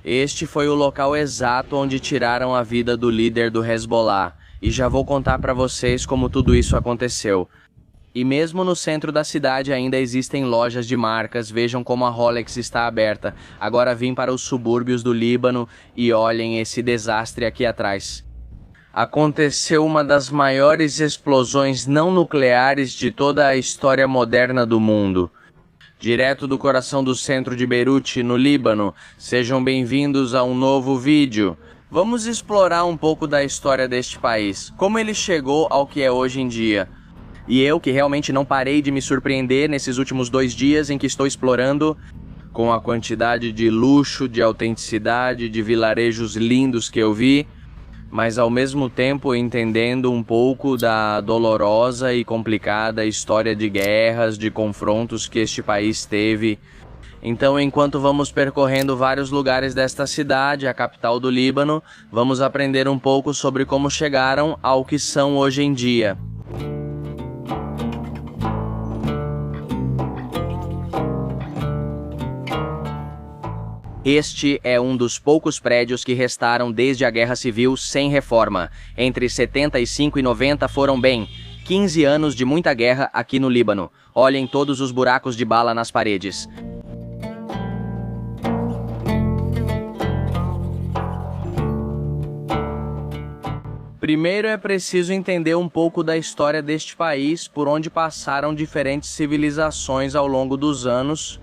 Este foi o local exato onde tiraram a vida do líder do Hezbollah, e já vou contar para vocês como tudo isso aconteceu. E mesmo no centro da cidade ainda existem lojas de marcas, vejam como a Rolex está aberta. Agora vim para os subúrbios do Líbano e olhem esse desastre aqui atrás. Aconteceu uma das maiores explosões não nucleares de toda a história moderna do mundo. Direto do coração do centro de Beirute, no Líbano, sejam bem-vindos a um novo vídeo. Vamos explorar um pouco da história deste país, como ele chegou ao que é hoje em dia. E eu, que realmente não parei de me surpreender nesses últimos 2 dias em que estou explorando, com a quantidade de luxo, de autenticidade, de vilarejos lindos que eu vi, mas ao mesmo tempo entendendo um pouco da dolorosa e complicada história de guerras, de confrontos que este país teve. Então, enquanto vamos percorrendo vários lugares desta cidade, a capital do Líbano, vamos aprender um pouco sobre como chegaram ao que são hoje em dia. Este é um dos poucos prédios que restaram desde a Guerra Civil sem reforma. Entre 75 e 90 foram 15 anos de muita guerra aqui no Líbano. Olhem todos os buracos de bala nas paredes. Primeiro é preciso entender um pouco da história deste país, por onde passaram diferentes civilizações ao longo dos anos.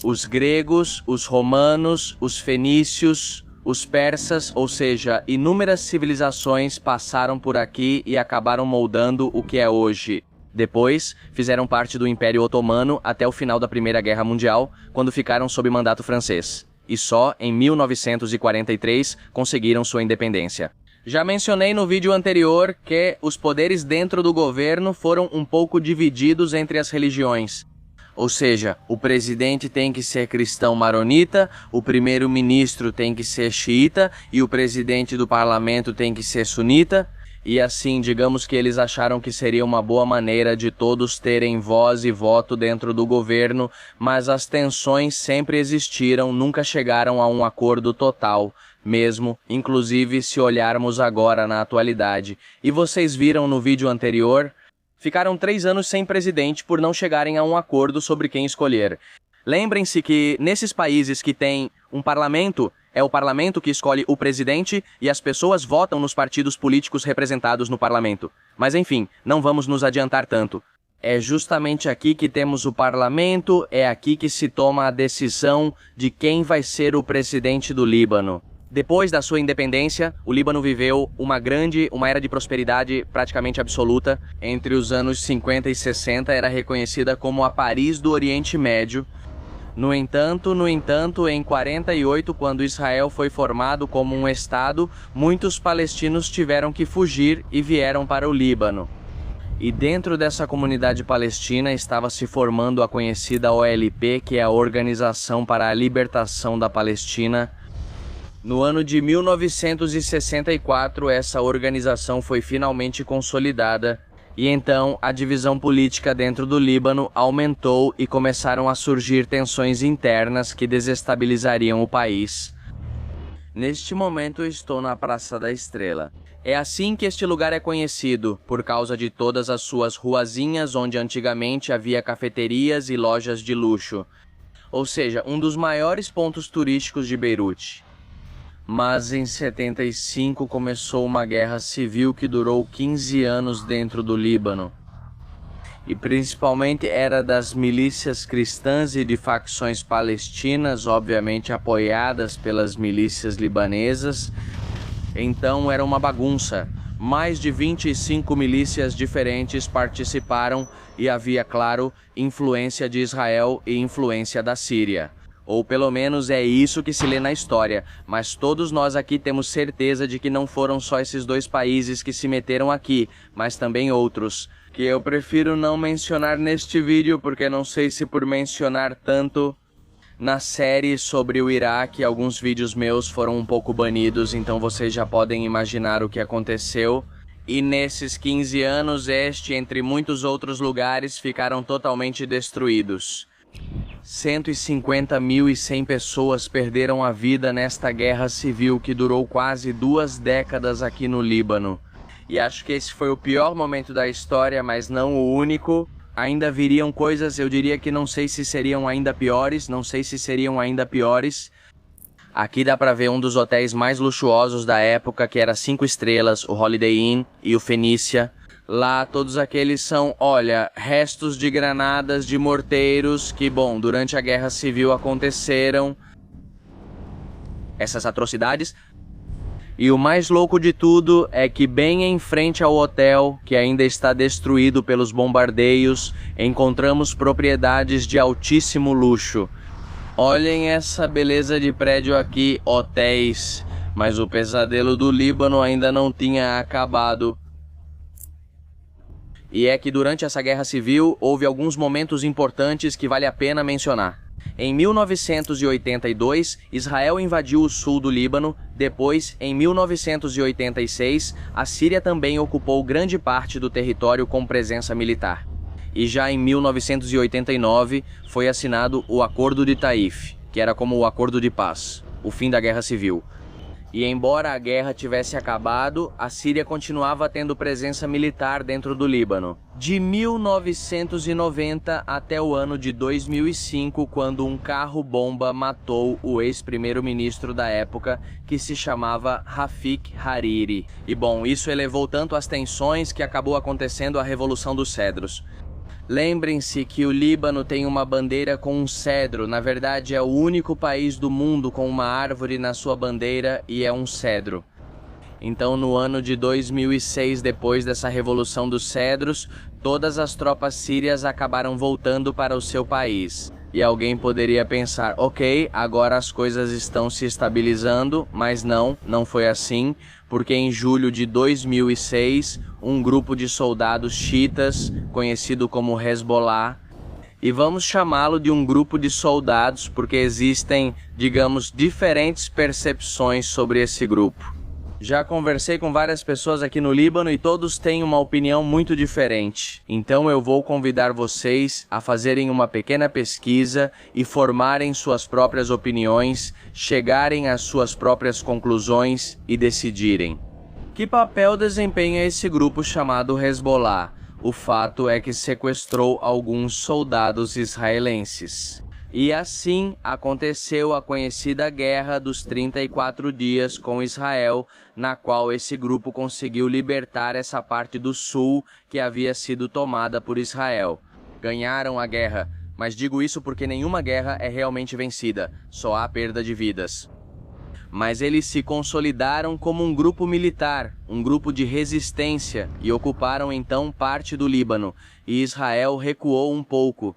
Os gregos, os romanos, os fenícios, os persas, ou seja, inúmeras civilizações passaram por aqui e acabaram moldando o que é hoje. Depois, fizeram parte do Império Otomano até o final da Primeira Guerra Mundial, quando ficaram sob mandato francês. E só em 1943 conseguiram sua independência. Já mencionei no vídeo anterior que os poderes dentro do governo foram um pouco divididos entre as religiões. Ou seja, o presidente tem que ser cristão maronita, o primeiro-ministro tem que ser xiita e o presidente do parlamento tem que ser sunita. E assim, digamos que eles acharam que seria uma boa maneira de todos terem voz e voto dentro do governo, mas as tensões sempre existiram, nunca chegaram a um acordo total, mesmo, inclusive se olharmos agora na atualidade. E vocês viram no vídeo anterior, ficaram 3 anos sem presidente por não chegarem a um acordo sobre quem escolher. Lembrem-se que nesses países que têm um parlamento, é o parlamento que escolhe o presidente e as pessoas votam nos partidos políticos representados no parlamento. Mas enfim, não vamos nos adiantar tanto. É justamente aqui que temos o parlamento, é aqui que se toma a decisão de quem vai ser o presidente do Líbano. Depois da sua independência, o Líbano viveu uma era de prosperidade praticamente absoluta. Entre os anos 50 e 60 era reconhecida como a Paris do Oriente Médio. No entanto, em 48, quando Israel foi formado como um estado, muitos palestinos tiveram que fugir e vieram para o Líbano. E dentro dessa comunidade palestina estava se formando a conhecida OLP, que é a Organização para a Libertação da Palestina. No ano de 1964, essa organização foi finalmente consolidada e então a divisão política dentro do Líbano aumentou e começaram a surgir tensões internas que desestabilizariam o país. Neste momento estou na Praça da Estrela. É assim que este lugar é conhecido, por causa de todas as suas ruazinhas onde antigamente havia cafeterias e lojas de luxo. Ou seja, um dos maiores pontos turísticos de Beirute. Mas em 75 começou uma guerra civil que durou 15 anos dentro do Líbano. E principalmente era das milícias cristãs e de facções palestinas, obviamente apoiadas pelas milícias libanesas. Então era uma bagunça. Mais de 25 milícias diferentes participaram e havia, claro, influência de Israel e influência da Síria. Ou pelo menos é isso que se lê na história, mas todos nós aqui temos certeza de que não foram só esses 2 países que se meteram aqui, mas também outros, que eu prefiro não mencionar neste vídeo porque não sei se por mencionar tanto na série sobre o Iraque, alguns vídeos meus foram um pouco banidos, então vocês já podem imaginar o que aconteceu. E nesses 15 anos, entre muitos outros lugares, ficaram totalmente destruídos. 150.100 pessoas perderam a vida nesta guerra civil que durou quase 2 décadas aqui no Líbano. E acho que esse foi o pior momento da história, mas não o único. Ainda viriam coisas, eu diria que não sei se seriam ainda piores, Aqui dá pra ver um dos hotéis mais luxuosos da época, que era 5 estrelas, o Holiday Inn e o Fenícia. Lá todos aqueles são, olha, restos de granadas, de morteiros, que bom, durante a Guerra Civil aconteceram essas atrocidades. E o mais louco de tudo é que bem em frente ao hotel, que ainda está destruído pelos bombardeios, encontramos propriedades de altíssimo luxo. Olhem essa beleza de prédio aqui, hotéis, mas o pesadelo do Líbano ainda não tinha acabado. E é que durante essa guerra civil houve alguns momentos importantes que vale a pena mencionar. Em 1982, Israel invadiu o sul do Líbano. Depois, em 1986, a Síria também ocupou grande parte do território com presença militar. E já em 1989 foi assinado o Acordo de Taif, que era como o Acordo de Paz, o fim da Guerra Civil. E embora a guerra tivesse acabado, a Síria continuava tendo presença militar dentro do Líbano. De 1990 até o ano de 2005, quando um carro-bomba matou o ex-primeiro-ministro da época, que se chamava Rafik Hariri. E bom, isso elevou tanto as tensões que acabou acontecendo a Revolução dos Cedros. Lembrem-se que o Líbano tem uma bandeira com um cedro, na verdade é o único país do mundo com uma árvore na sua bandeira e é um cedro. Então no ano de 2006, depois dessa Revolução dos Cedros, todas as tropas sírias acabaram voltando para o seu país. E alguém poderia pensar, ok, agora as coisas estão se estabilizando, mas não foi assim, porque em julho de 2006, um grupo de soldados xiitas, conhecido como Hezbollah, e vamos chamá-lo de um grupo de soldados porque existem, digamos, diferentes percepções sobre esse grupo. Já conversei com várias pessoas aqui no Líbano e todos têm uma opinião muito diferente. Então eu vou convidar vocês a fazerem uma pequena pesquisa e formarem suas próprias opiniões, chegarem às suas próprias conclusões e decidirem. Que papel desempenha esse grupo chamado Hezbollah? O fato é que sequestrou alguns soldados israelenses. E assim aconteceu a conhecida Guerra dos 34 Dias com Israel, na qual esse grupo conseguiu libertar essa parte do sul que havia sido tomada por Israel. Ganharam a guerra, mas digo isso porque nenhuma guerra é realmente vencida, só há perda de vidas. Mas eles se consolidaram como um grupo militar, um grupo de resistência, e ocuparam então parte do Líbano, e Israel recuou um pouco.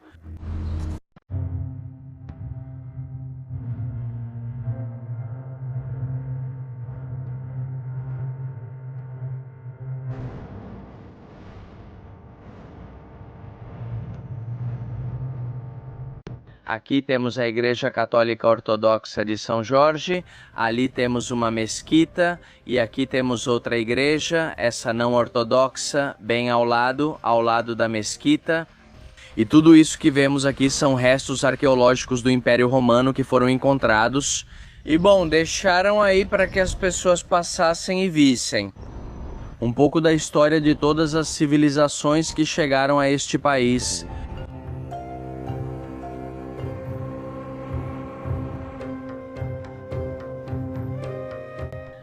Aqui temos a Igreja Católica Ortodoxa de São Jorge, ali temos uma mesquita e aqui temos outra igreja, essa não ortodoxa, bem ao lado da mesquita. E tudo isso que vemos aqui são restos arqueológicos do Império Romano que foram encontrados. E bom, deixaram aí para que as pessoas passassem e vissem um pouco da história de todas as civilizações que chegaram a este país.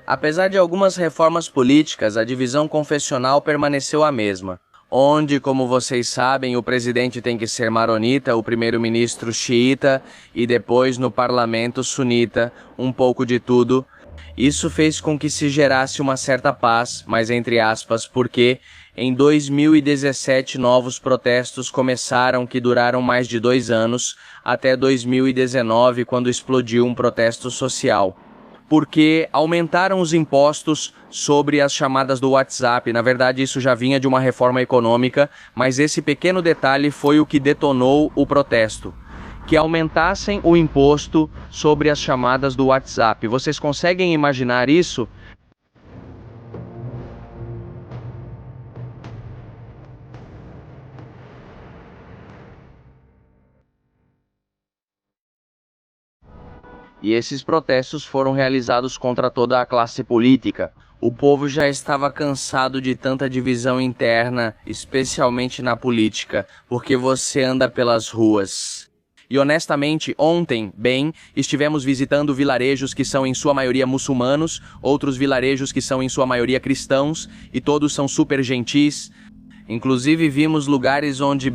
Apesar de algumas reformas políticas, a divisão confessional permaneceu a mesma, onde, como vocês sabem, o presidente tem que ser maronita, o primeiro-ministro xiita e depois no parlamento sunita, um pouco de tudo. Isso fez com que se gerasse uma certa paz, mas entre aspas, porque em 2017 novos protestos começaram que duraram mais de 2 anos, até 2019, quando explodiu um protesto social. Porque aumentaram os impostos sobre as chamadas do WhatsApp. Na verdade, isso já vinha de uma reforma econômica, mas esse pequeno detalhe foi o que detonou o protesto. Que aumentassem o imposto sobre as chamadas do WhatsApp. Vocês conseguem imaginar isso? E esses protestos foram realizados contra toda a classe política. O povo já estava cansado de tanta divisão interna, especialmente na política, porque você anda pelas ruas. E honestamente, ontem, estivemos visitando vilarejos que são em sua maioria muçulmanos, outros vilarejos que são em sua maioria cristãos, e todos são super gentis. Inclusive vimos lugares onde,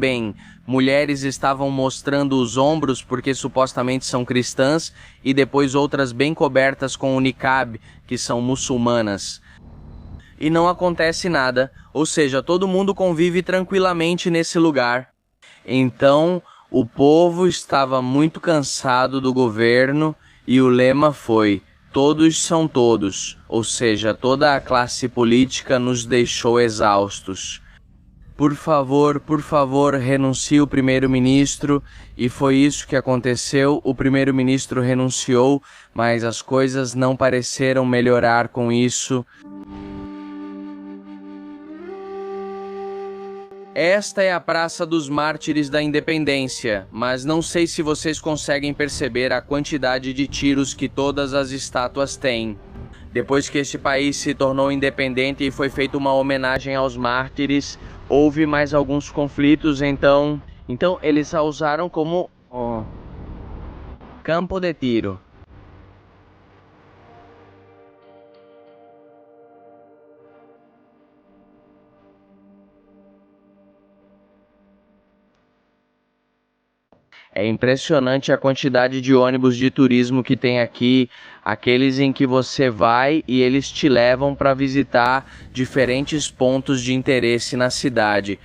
mulheres estavam mostrando os ombros porque supostamente são cristãs, e depois outras bem cobertas com o niqab, que são muçulmanas. E não acontece nada, ou seja, todo mundo convive tranquilamente nesse lugar. Então, o povo estava muito cansado do governo e o lema foi: todos são todos, ou seja, toda a classe política nos deixou exaustos. Por favor, renuncie o primeiro-ministro. E foi isso que aconteceu. O primeiro-ministro renunciou, mas as coisas não pareceram melhorar com isso. Esta é a Praça dos Mártires da Independência, mas não sei se vocês conseguem perceber a quantidade de tiros que todas as estátuas têm. Depois que este país se tornou independente e foi feita uma homenagem aos mártires, houve mais alguns conflitos, então eles a usaram como campo de tiro. É impressionante a quantidade de ônibus de turismo que tem aqui, aqueles em que você vai e eles te levam para visitar diferentes pontos de interesse na cidade.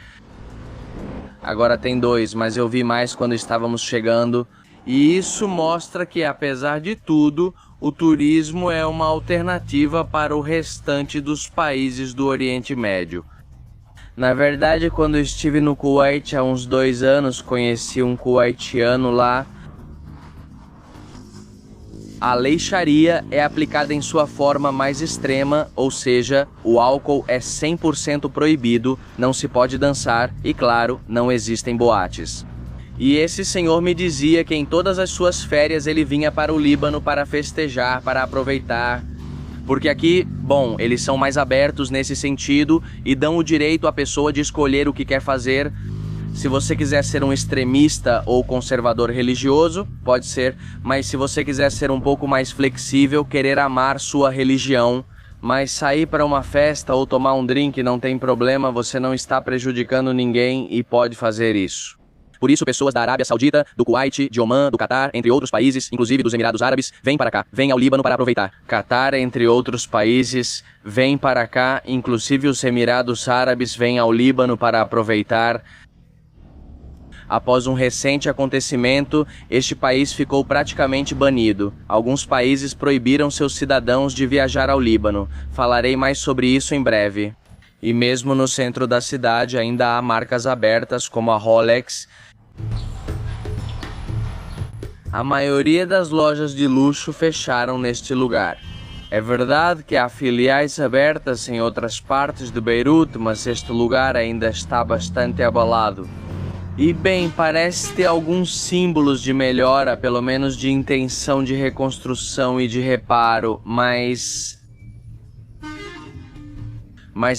Agora tem 2, mas eu vi mais quando estávamos chegando. E isso mostra que, apesar de tudo, o turismo é uma alternativa para o restante dos países do Oriente Médio. Na verdade, quando eu estive no Kuwait há uns 2 anos, conheci um kuwaitiano lá. A lei Sharia é aplicada em sua forma mais extrema, ou seja, o álcool é 100% proibido, não se pode dançar e, claro, não existem boates. E esse senhor me dizia que em todas as suas férias ele vinha para o Líbano para festejar, para aproveitar. Porque aqui, eles são mais abertos nesse sentido e dão o direito à pessoa de escolher o que quer fazer. Se você quiser ser um extremista ou conservador religioso, pode ser, mas se você quiser ser um pouco mais flexível, querer amar sua religião, mas sair para uma festa ou tomar um drink não tem problema, você não está prejudicando ninguém e pode fazer isso. Por isso, pessoas da Arábia Saudita, do Kuwait, de Omã, do Catar, entre outros países, inclusive dos Emirados Árabes, vêm para cá, vêm ao Líbano para aproveitar. Catar, entre outros países, vêm para cá, inclusive os Emirados Árabes vêm ao Líbano para aproveitar. Após um recente acontecimento, este país ficou praticamente banido. Alguns países proibiram seus cidadãos de viajar ao Líbano. Falarei mais sobre isso em breve. E mesmo no centro da cidade ainda há marcas abertas como a Rolex. A maioria das lojas de luxo fecharam neste lugar. É verdade que há filiais abertas em outras partes de Beirute, mas este lugar ainda está bastante abalado. E parece ter alguns símbolos de melhora, pelo menos de intenção de reconstrução e de reparo, mas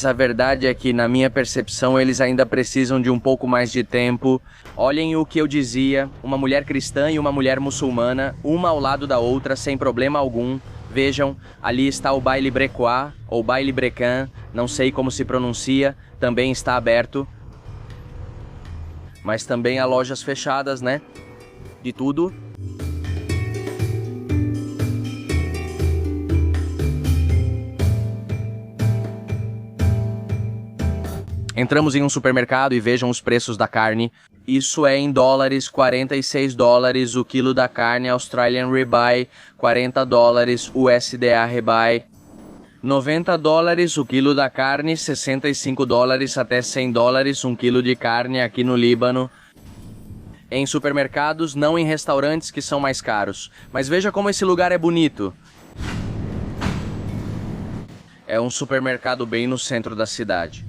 a verdade é que, na minha percepção, eles ainda precisam de um pouco mais de tempo. Olhem o que eu dizia, uma mulher cristã e uma mulher muçulmana, uma ao lado da outra, sem problema algum. Vejam, ali está o baile brecois, ou baile brecan, não sei como se pronuncia, também está aberto. Mas também há lojas fechadas, né? De tudo. Entramos em um supermercado e vejam os preços da carne. Isso é em dólares, $46 o quilo da carne Australian Ribeye, $40 USDA Ribeye. $90 o quilo da carne, $65 até $100 um quilo de carne aqui no Líbano. Em supermercados, não em restaurantes que são mais caros. Mas veja como esse lugar é bonito. É um supermercado bem no centro da cidade.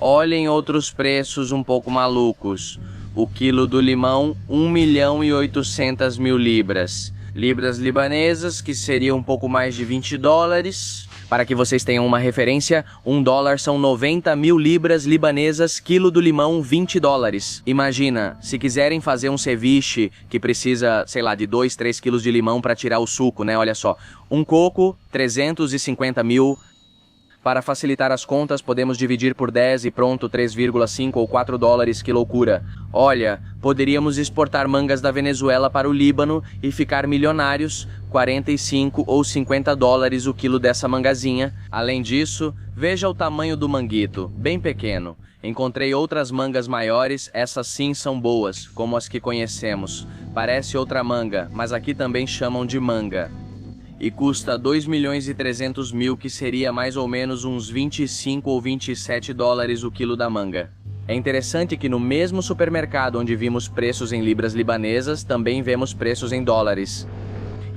Olhem outros preços um pouco malucos. O quilo do limão, 1.800.000 libras. Libras libanesas, que seria um pouco mais de 20 dólares. Para que vocês tenham uma referência, $1 são 90.000 libras libanesas, quilo do limão, 20 dólares. Imagina, se quiserem fazer um ceviche que precisa, sei lá, de 2, 3 quilos de limão para tirar o suco, né? Olha só, um coco, 350.000. Para facilitar as contas, podemos dividir por 10 e pronto, 3,5 ou 4 dólares, que loucura. Olha, poderíamos exportar mangas da Venezuela para o Líbano e ficar milionários, 45 ou 50 dólares o quilo dessa mangazinha. Além disso, veja o tamanho do manguito, bem pequeno. Encontrei outras mangas maiores, essas sim são boas, como as que conhecemos. Parece outra manga, mas aqui também chamam de manga. E custa 2.300.000, que seria mais ou menos uns 25 ou 27 dólares o quilo da manga. É interessante que no mesmo supermercado onde vimos preços em libras libanesas, também vemos preços em dólares.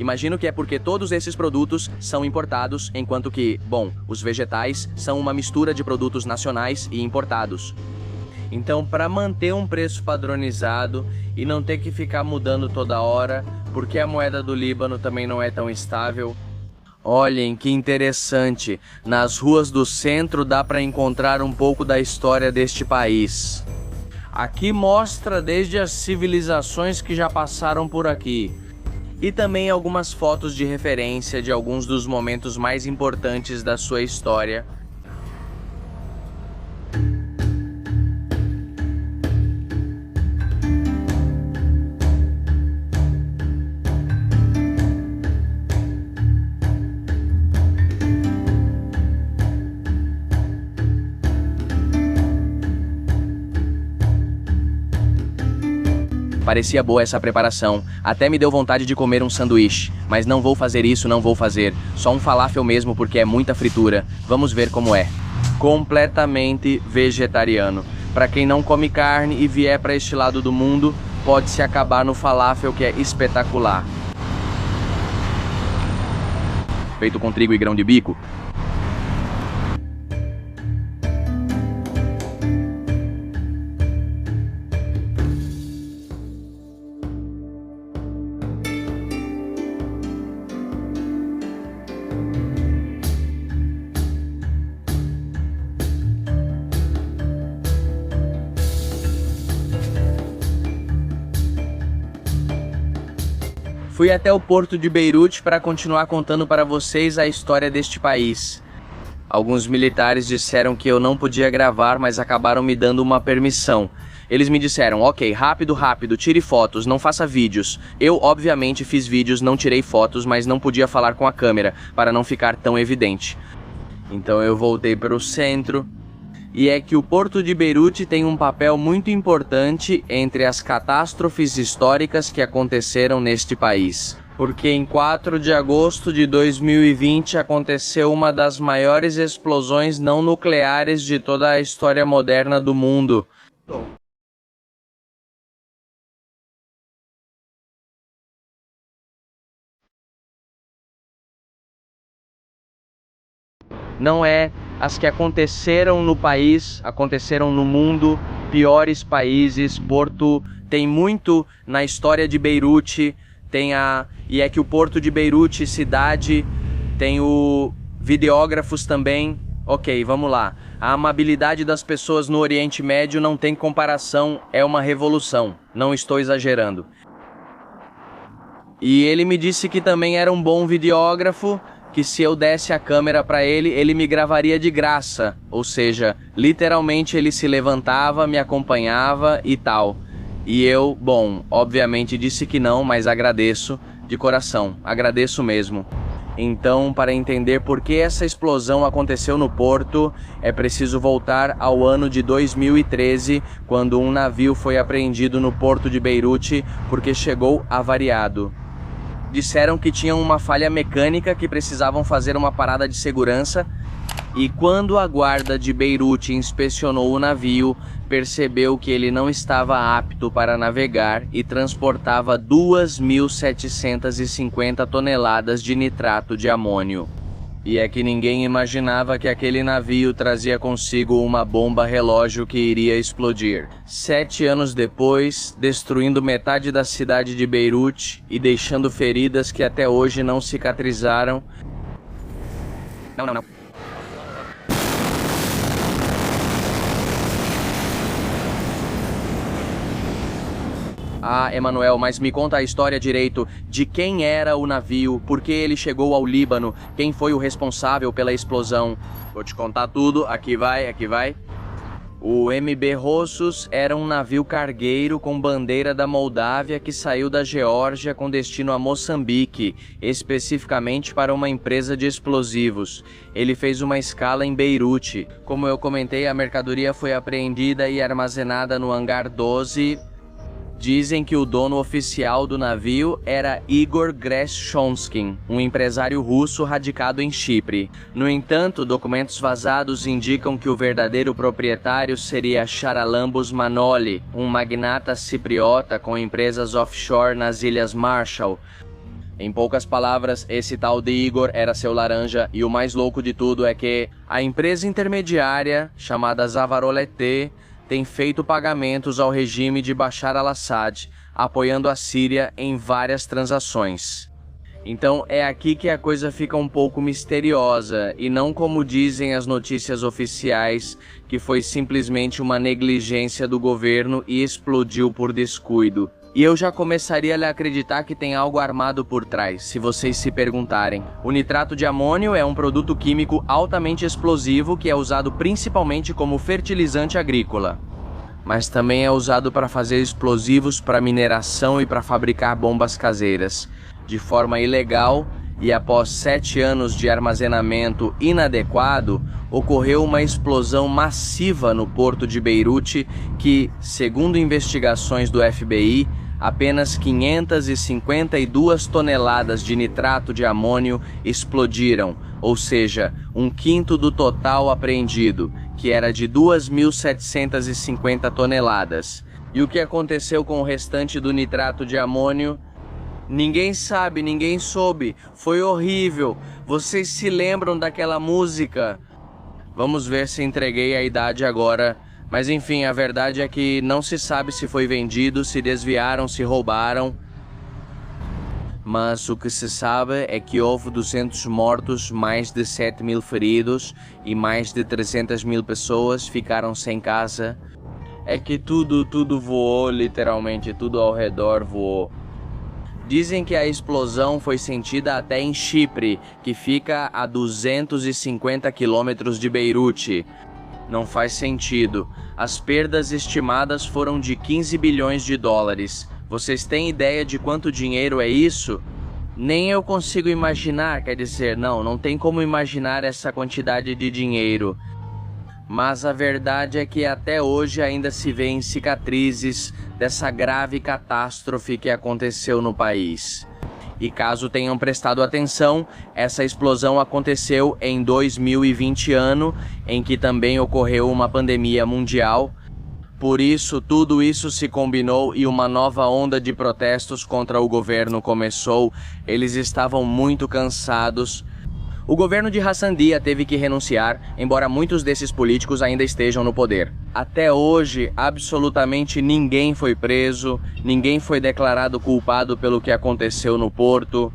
Imagino que é porque todos esses produtos são importados, enquanto que, bom, os vegetais são uma mistura de produtos nacionais e importados. Então, para manter um preço padronizado e não ter que ficar mudando toda hora, porque a moeda do Líbano também não é tão estável. Olhem que interessante, nas ruas do centro dá para encontrar um pouco da história deste país. Aqui mostra desde as civilizações que já passaram por aqui. E também algumas fotos de referência de alguns dos momentos mais importantes da sua história. Parecia boa essa preparação, até me deu vontade de comer um sanduíche, mas não vou fazer isso, não vou fazer, só um falafel mesmo porque é muita fritura, vamos ver como é. Completamente vegetariano. Para quem não come carne e vier para este lado do mundo, pode se acabar no falafel, que é espetacular. Feito com trigo e grão de bico. Fui até o porto de Beirute para continuar contando para vocês a história deste país. Alguns militares disseram que eu não podia gravar, mas acabaram me dando uma permissão. Eles me disseram, ok, rápido, tire fotos, não faça vídeos. Eu, obviamente, fiz vídeos, não tirei fotos, mas não podia falar com a câmera, para não ficar tão evidente. Então eu voltei para o centro. E é que o Porto de Beirute tem um papel muito importante entre as catástrofes históricas que aconteceram neste país. Porque em 4 de agosto de 2020 aconteceu uma das maiores explosões não nucleares de toda a história moderna do mundo. Não é as que aconteceram no país, aconteceram no mundo, piores países. Porto tem muito na história de Beirute, e é que o Porto de Beirute, cidade, tem o videógrafos também. Ok, vamos lá. A amabilidade das pessoas no Oriente Médio não tem comparação, é uma revolução, não estou exagerando. E ele me disse que também era um bom videógrafo, que se eu desse a câmera para ele, ele me gravaria de graça. Ou seja, literalmente ele se levantava, me acompanhava e tal. E eu, bom, obviamente disse que não, mas agradeço de coração, agradeço mesmo. Então, para entender por que essa explosão aconteceu no porto, é preciso voltar ao ano de 2013, quando um navio foi apreendido no porto de Beirute porque chegou avariado. Disseram que tinham uma falha mecânica, que precisavam fazer uma parada de segurança, e quando a guarda de Beirute inspecionou o navio, percebeu que ele não estava apto para navegar e transportava 2.750 toneladas de nitrato de amônio. E é que ninguém imaginava que aquele navio trazia consigo uma bomba relógio que iria explodir. 7 anos depois, destruindo metade da cidade de Beirute e deixando feridas que até hoje não cicatrizaram. Não. Ah, Emanuel, mas me conta a história direito de quem era o navio, por que ele chegou ao Líbano, quem foi o responsável pela explosão. Vou te contar tudo, aqui vai. O MB Rossos era um navio cargueiro com bandeira da Moldávia que saiu da Geórgia com destino a Moçambique, especificamente para uma empresa de explosivos. Ele fez uma escala em Beirute. Como eu comentei, a mercadoria foi apreendida e armazenada no hangar 12. Dizem que o dono oficial do navio era Igor Greshchonskin, um empresário russo radicado em Chipre. No entanto, documentos vazados indicam que o verdadeiro proprietário seria Charalambos Manoli, um magnata cipriota com empresas offshore nas Ilhas Marshall. Em poucas palavras, esse tal de Igor era seu laranja, e o mais louco de tudo é que a empresa intermediária, chamada Zavarolete, tem feito pagamentos ao regime de Bashar al-Assad, apoiando a Síria em várias transações. Então é aqui que a coisa fica um pouco misteriosa, e não como dizem as notícias oficiais, que foi simplesmente uma negligência do governo e explodiu por descuido. E eu já começaria a acreditar que tem algo armado por trás, se vocês se perguntarem. O nitrato de amônio é um produto químico altamente explosivo que é usado principalmente como fertilizante agrícola. Mas também é usado para fazer explosivos para mineração e para fabricar bombas caseiras. De forma ilegal, e após 7 anos de armazenamento inadequado, ocorreu uma explosão massiva no porto de Beirute que, segundo investigações do FBI, apenas 552 toneladas de nitrato de amônio explodiram, ou seja, 1/5 do total apreendido, que era de 2.750 toneladas. E o que aconteceu com o restante do nitrato de amônio? Ninguém sabe, ninguém soube. Foi horrível. Vocês se lembram daquela música? Vamos ver se entreguei a idade agora. Mas enfim, a verdade é que não se sabe se foi vendido, se desviaram, se roubaram. Mas o que se sabe é que houve 200 mortos, mais de 7.000 feridos e mais de 300.000 pessoas ficaram sem casa. É que tudo voou, literalmente, tudo ao redor voou. Dizem que a explosão foi sentida até em Chipre, que fica a 250 quilômetros de Beirute. Não faz sentido. As perdas estimadas foram de 15 bilhões de dólares. Vocês têm ideia de quanto dinheiro é isso? Nem eu consigo imaginar, quer dizer, não tem como imaginar essa quantidade de dinheiro. Mas a verdade é que até hoje ainda se vêem cicatrizes dessa grave catástrofe que aconteceu no país. E caso tenham prestado atenção, essa explosão aconteceu em 2020 ano, em que também ocorreu uma pandemia mundial. Por isso, tudo isso se combinou e uma nova onda de protestos contra o governo começou. Eles estavam muito cansados. O governo de Hassan Dia teve que renunciar, embora muitos desses políticos ainda estejam no poder. Até hoje, absolutamente ninguém foi preso, ninguém foi declarado culpado pelo que aconteceu no porto.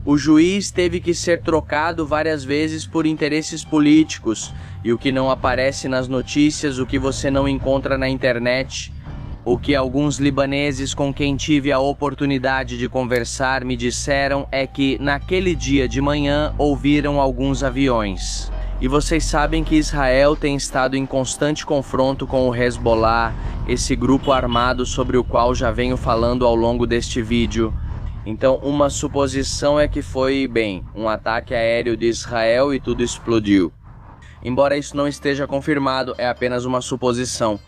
O juiz teve que ser trocado várias vezes por interesses políticos, e o que não aparece nas notícias, o que você não encontra na internet, o que alguns libaneses com quem tive a oportunidade de conversar me disseram é que naquele dia de manhã ouviram alguns aviões. E vocês sabem que Israel tem estado em constante confronto com o Hezbollah, esse grupo armado sobre o qual já venho falando ao longo deste vídeo. Então uma suposição é que foi, um ataque aéreo de Israel e tudo explodiu. Embora isso não esteja confirmado, é apenas uma suposição.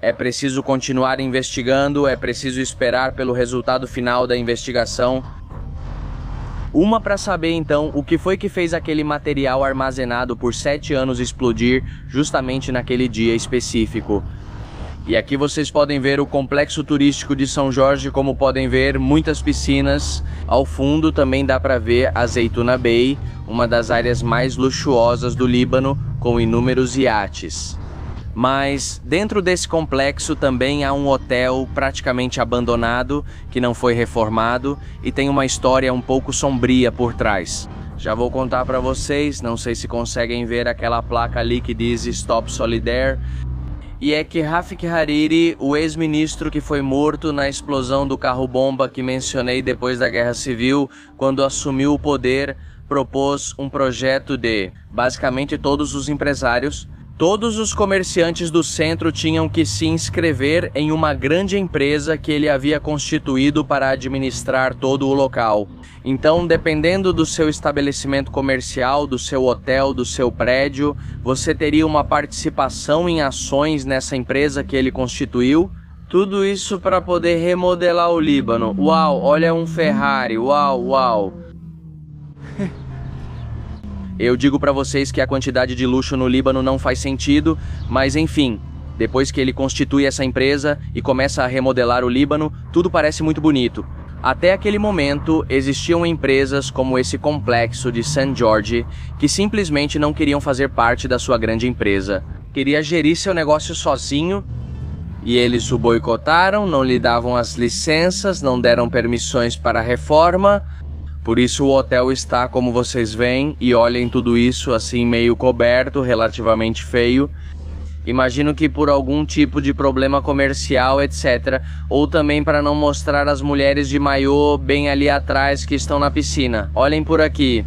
É preciso continuar investigando, é preciso esperar pelo resultado final da investigação. Uma para saber então o que foi que fez aquele material armazenado por 7 anos explodir justamente naquele dia específico. E aqui vocês podem ver o complexo turístico de São Jorge, como podem ver, muitas piscinas. Ao fundo também dá para ver Azeituna Bay, uma das áreas mais luxuosas do Líbano, com inúmeros iates. Mas dentro desse complexo também há um hotel praticamente abandonado, que não foi reformado e tem uma história um pouco sombria por trás. Já vou contar para vocês, não sei se conseguem ver aquela placa ali que diz Stop Solidaire. E é que Rafik Hariri, o ex-ministro que foi morto na explosão do carro-bomba que mencionei depois da Guerra Civil, quando assumiu o poder, propôs um projeto de, basicamente, todos os empresários, todos os comerciantes do centro tinham que se inscrever em uma grande empresa que ele havia constituído para administrar todo o local. Então, dependendo do seu estabelecimento comercial, do seu hotel, do seu prédio, você teria uma participação em ações nessa empresa que ele constituiu. Tudo isso para poder remodelar o Líbano. Uau, olha um Ferrari, uau, uau. Eu digo para vocês que a quantidade de luxo no Líbano não faz sentido, mas enfim, depois que ele constitui essa empresa e começa a remodelar o Líbano, tudo parece muito bonito. Até aquele momento, existiam empresas como esse complexo de St. George que simplesmente não queriam fazer parte da sua grande empresa. Queria gerir seu negócio sozinho e eles o boicotaram, não lhe davam as licenças, não deram permissões para a reforma. Por isso o hotel está como vocês veem, e olhem tudo isso assim meio coberto, relativamente feio. Imagino que por algum tipo de problema comercial, etc. Ou também para não mostrar as mulheres de maiô bem ali atrás que estão na piscina. Olhem por aqui.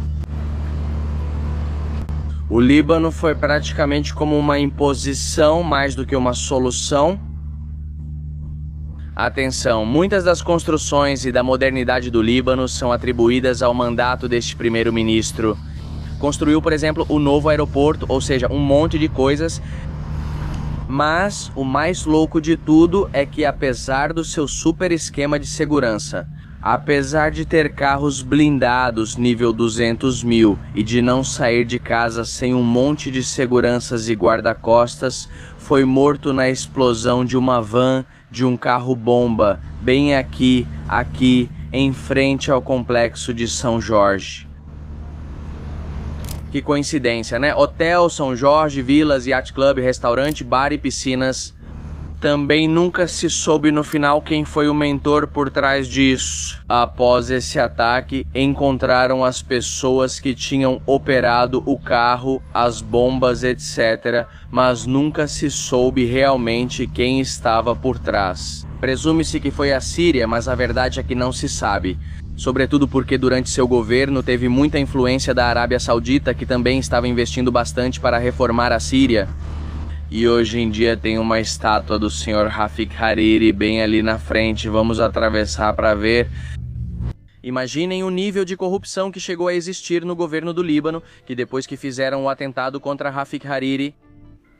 O Líbano foi praticamente como uma imposição mais do que uma solução. Atenção, muitas das construções e da modernidade do Líbano são atribuídas ao mandato deste primeiro-ministro. Construiu, por exemplo, o novo aeroporto, ou seja, um monte de coisas. Mas o mais louco de tudo é que, apesar do seu super esquema de segurança, apesar de ter carros blindados nível 200 mil e de não sair de casa sem um monte de seguranças e guarda-costas, foi morto na explosão de uma van de um carro-bomba, bem aqui, em frente ao complexo de São Jorge. Que coincidência, né? Hotel, São Jorge, vilas, yacht club, restaurante, bar e piscinas. Também nunca se soube no final quem foi o mentor por trás disso. Após esse ataque, encontraram as pessoas que tinham operado o carro, as bombas, etc. Mas nunca se soube realmente quem estava por trás. Presume-se que foi a Síria, mas a verdade é que não se sabe. Sobretudo porque durante seu governo teve muita influência da Arábia Saudita, que também estava investindo bastante para reformar a Síria. E hoje em dia tem uma estátua do Sr. Rafik Hariri bem ali na frente, vamos atravessar para ver. Imaginem o nível de corrupção que chegou a existir no governo do Líbano, que depois que fizeram o atentado contra Rafik Hariri,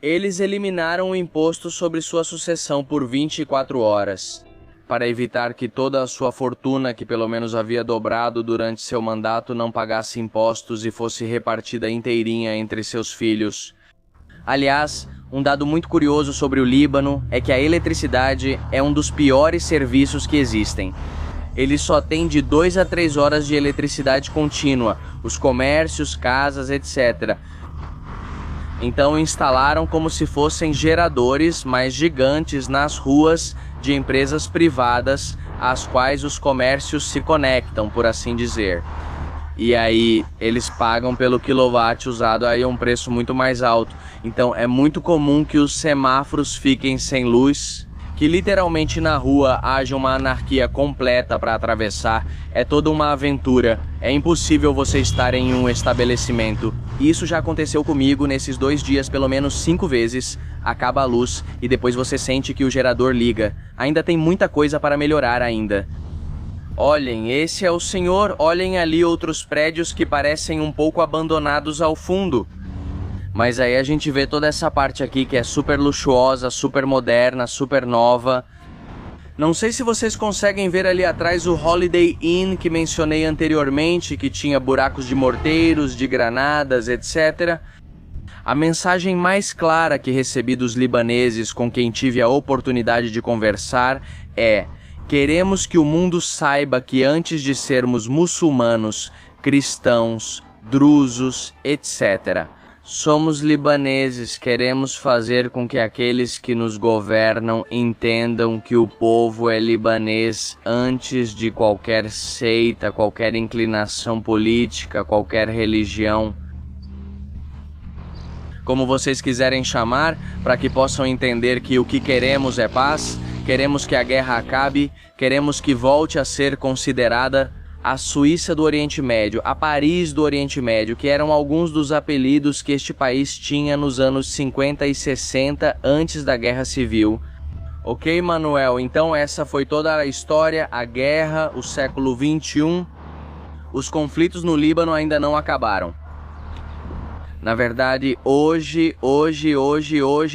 eles eliminaram o imposto sobre sua sucessão por 24 horas, para evitar que toda a sua fortuna, que pelo menos havia dobrado durante seu mandato, não pagasse impostos e fosse repartida inteirinha entre seus filhos. Aliás, um dado muito curioso sobre o Líbano é que a eletricidade é um dos piores serviços que existem. Ele só tem de 2 a 3 horas de eletricidade contínua, os comércios, casas, etc. Então instalaram como se fossem geradores mais gigantes nas ruas de empresas privadas, às quais os comércios se conectam, por assim dizer. E aí eles pagam pelo quilowatt usado aí a um preço muito mais alto. Então é muito comum que os semáforos fiquem sem luz, que literalmente na rua haja uma anarquia completa para atravessar. É toda uma aventura. É impossível você estar em um estabelecimento. E isso já aconteceu comigo nesses 2 dias pelo menos 5 vezes. Acaba a luz e depois você sente que o gerador liga. Ainda tem muita coisa para melhorar ainda. Olhem, esse é o senhor. Olhem ali outros prédios que parecem um pouco abandonados ao fundo. Mas aí a gente vê toda essa parte aqui que é super luxuosa, super moderna, super nova. Não sei se vocês conseguem ver ali atrás o Holiday Inn que mencionei anteriormente, que tinha buracos de morteiros, de granadas, etc. A mensagem mais clara que recebi dos libaneses com quem tive a oportunidade de conversar é: queremos que o mundo saiba que antes de sermos muçulmanos, cristãos, drusos, etc., somos libaneses. Queremos fazer com que aqueles que nos governam entendam que o povo é libanês antes de qualquer seita, qualquer inclinação política, qualquer religião. Como vocês quiserem chamar, para que possam entender que o que queremos é paz, queremos que a guerra acabe, queremos que volte a ser considerada a Suíça do Oriente Médio, a Paris do Oriente Médio, que eram alguns dos apelidos que este país tinha nos anos 50 e 60, antes da Guerra Civil. Ok, Manuel? Então essa foi toda a história, a guerra, o século XXI. Os conflitos no Líbano ainda não acabaram. Na verdade, hoje,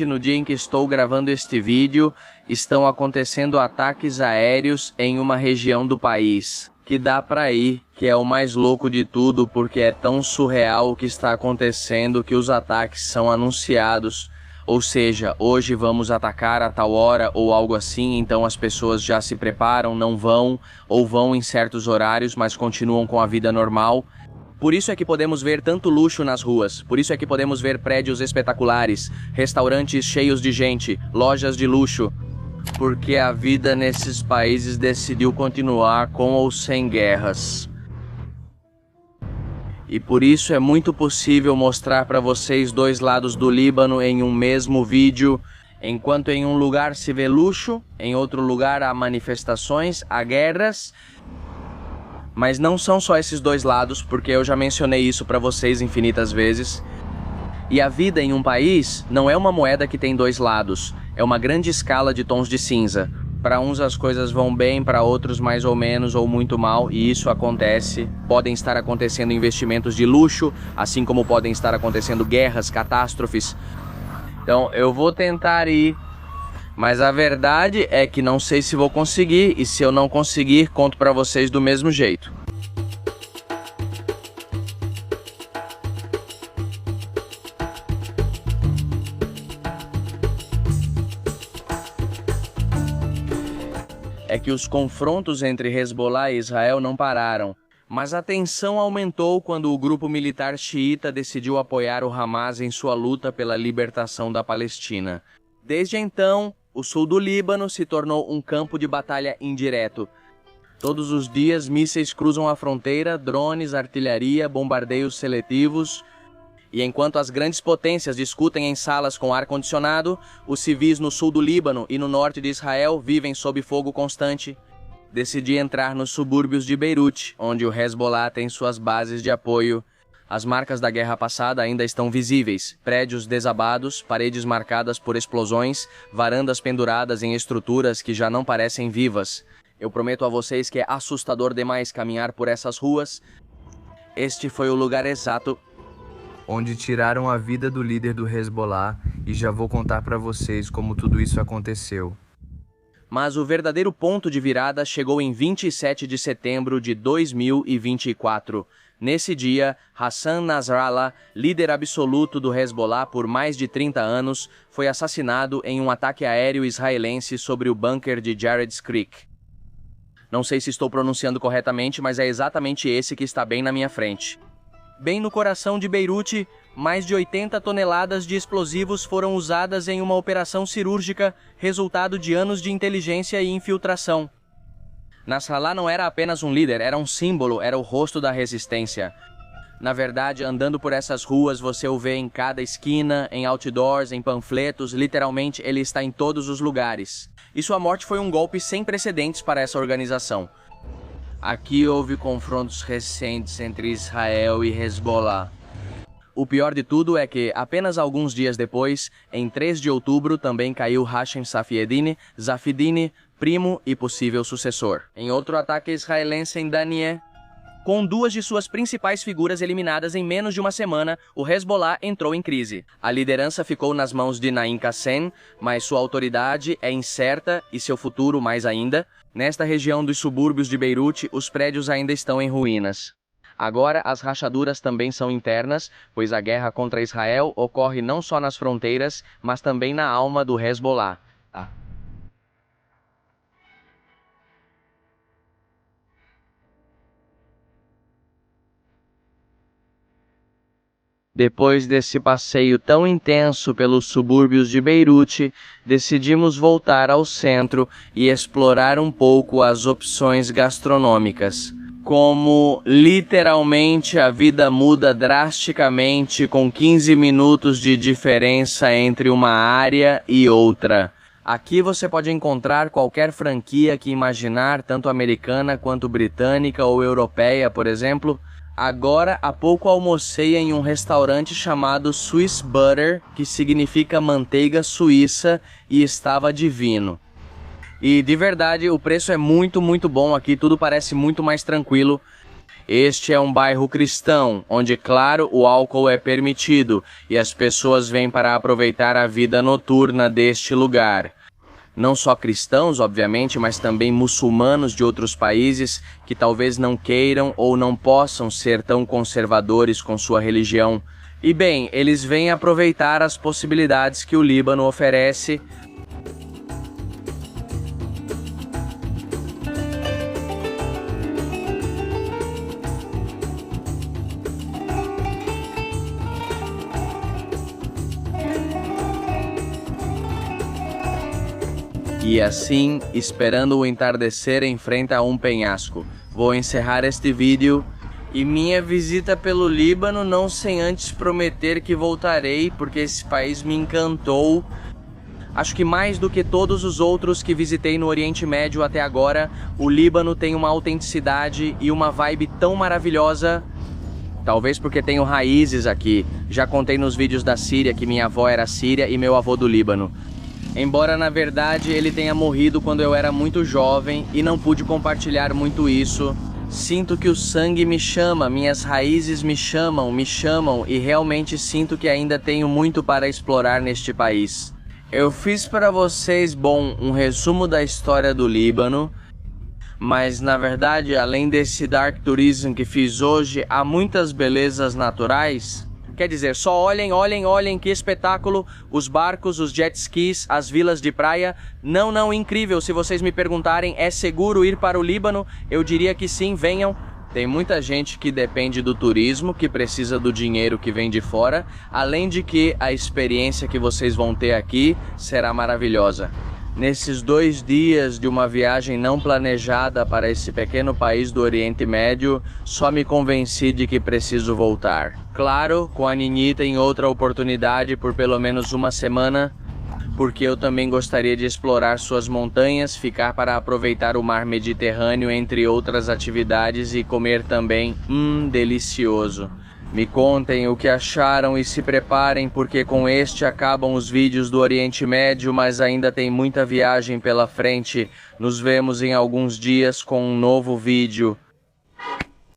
no dia em que estou gravando este vídeo, estão acontecendo ataques aéreos em uma região do país que dá pra ir, que é o mais louco de tudo, porque é tão surreal o que está acontecendo que os ataques são anunciados. Ou seja, hoje vamos atacar a tal hora ou algo assim, então as pessoas já se preparam, não vão, ou vão em certos horários, mas continuam com a vida normal. Por isso é que podemos ver tanto luxo nas ruas, por isso é que podemos ver prédios espetaculares, restaurantes cheios de gente, lojas de luxo. Porque a vida nesses países decidiu continuar com ou sem guerras. E por isso é muito possível mostrar para vocês dois lados do Líbano em um mesmo vídeo. Enquanto em um lugar se vê luxo, em outro lugar há manifestações, há guerras. Mas não são só esses dois lados, porque eu já mencionei isso para vocês infinitas vezes. E a vida em um país não é uma moeda que tem dois lados, é uma grande escala de tons de cinza. Para uns as coisas vão bem, para outros mais ou menos ou muito mal, e isso acontece. Podem estar acontecendo investimentos de luxo, assim como podem estar acontecendo guerras, catástrofes. Então eu vou tentar ir, mas a verdade é que não sei se vou conseguir, e se eu não conseguir, conto para vocês do mesmo jeito. É que os confrontos entre Hezbollah e Israel não pararam, mas a tensão aumentou quando o grupo militar xiita decidiu apoiar o Hamas em sua luta pela libertação da Palestina. Desde então, o sul do Líbano se tornou um campo de batalha indireto. Todos os dias, mísseis cruzam a fronteira, drones, artilharia, bombardeios seletivos. E enquanto as grandes potências discutem em salas com ar-condicionado, os civis no sul do Líbano e no norte de Israel vivem sob fogo constante. Decidi entrar nos subúrbios de Beirute, onde o Hezbollah tem suas bases de apoio. As marcas da guerra passada ainda estão visíveis: prédios desabados, paredes marcadas por explosões, varandas penduradas em estruturas que já não parecem vivas. Eu prometo a vocês que é assustador demais caminhar por essas ruas. Este foi o lugar exato onde tiraram a vida do líder do Hezbollah, e já vou contar para vocês como tudo isso aconteceu. Mas o verdadeiro ponto de virada chegou em 27 de setembro de 2024. Nesse dia, Hassan Nasrallah, líder absoluto do Hezbollah por mais de 30 anos, foi assassinado em um ataque aéreo israelense sobre o bunker de Jared's Creek. Não sei se estou pronunciando corretamente, mas é exatamente esse que está bem na minha frente. Bem no coração de Beirute, mais de 80 toneladas de explosivos foram usadas em uma operação cirúrgica, resultado de anos de inteligência e infiltração. Nasrallah não era apenas um líder, era um símbolo, era o rosto da resistência. Na verdade, andando por essas ruas, você o vê em cada esquina, em outdoors, em panfletos, literalmente ele está em todos os lugares. E sua morte foi um golpe sem precedentes para essa organização. Aqui houve confrontos recentes entre Israel e Hezbollah. O pior de tudo é que, apenas alguns dias depois, em 3 de outubro, também caiu Hashem Safieddine, primo e possível sucessor. Em outro ataque israelense em Danieh, com 2 de suas principais figuras eliminadas em menos de uma semana, o Hezbollah entrou em crise. A liderança ficou nas mãos de Naim Qassem, mas sua autoridade é incerta e seu futuro mais ainda. Nesta região dos subúrbios de Beirute, os prédios ainda estão em ruínas. Agora, as rachaduras também são internas, pois a guerra contra Israel ocorre não só nas fronteiras, mas também na alma do Hezbollah. Depois desse passeio tão intenso pelos subúrbios de Beirute, decidimos voltar ao centro e explorar um pouco as opções gastronômicas. Como literalmente a vida muda drasticamente com 15 minutos de diferença entre uma área e outra. Aqui você pode encontrar qualquer franquia que imaginar, tanto americana quanto britânica ou europeia, por exemplo. Agora, há pouco almocei em um restaurante chamado Swiss Butter, que significa manteiga suíça, e estava divino. E de verdade, o preço é muito bom aqui, tudo parece muito mais tranquilo. Este é um bairro cristão, onde, claro, o álcool é permitido, e as pessoas vêm para aproveitar a vida noturna deste lugar. Não só cristãos, obviamente, mas também muçulmanos de outros países que talvez não queiram ou não possam ser tão conservadores com sua religião. E bem, eles vêm aproveitar as possibilidades que o Líbano oferece. E assim, esperando o entardecer em frente a um penhasco. Vou encerrar este vídeo e minha visita pelo Líbano, não sem antes prometer que voltarei, porque esse país me encantou. Acho que mais do que todos os outros que visitei no Oriente Médio até agora, o Líbano tem uma autenticidade e uma vibe tão maravilhosa. Talvez porque tenho raízes aqui. Já contei nos vídeos da Síria que minha avó era síria e meu avô do Líbano. Embora, na verdade, ele tenha morrido quando eu era muito jovem e não pude compartilhar muito isso, sinto que o sangue me chama, minhas raízes me chamam e realmente sinto que ainda tenho muito para explorar neste país. Eu fiz para vocês, um resumo da história do Líbano, mas, na verdade, além desse Dark Tourism que fiz hoje, há muitas belezas naturais. Quer dizer, só olhem que espetáculo, os barcos, os jet skis, as vilas de praia. Não, incrível, se vocês me perguntarem, é seguro ir para o Líbano? Eu diria que sim, venham. Tem muita gente que depende do turismo, que precisa do dinheiro que vem de fora, além de que a experiência que vocês vão ter aqui será maravilhosa. Nesses 2 dias de uma viagem não planejada para esse pequeno país do Oriente Médio, só me convenci de que preciso voltar. Claro, com a Ninita em outra oportunidade por pelo menos uma semana, porque eu também gostaria de explorar suas montanhas, ficar para aproveitar o mar Mediterrâneo, entre outras atividades, e comer também, delicioso. Me contem o que acharam e se preparem, porque com este acabam os vídeos do Oriente Médio, mas ainda tem muita viagem pela frente. Nos vemos em alguns dias com um novo vídeo.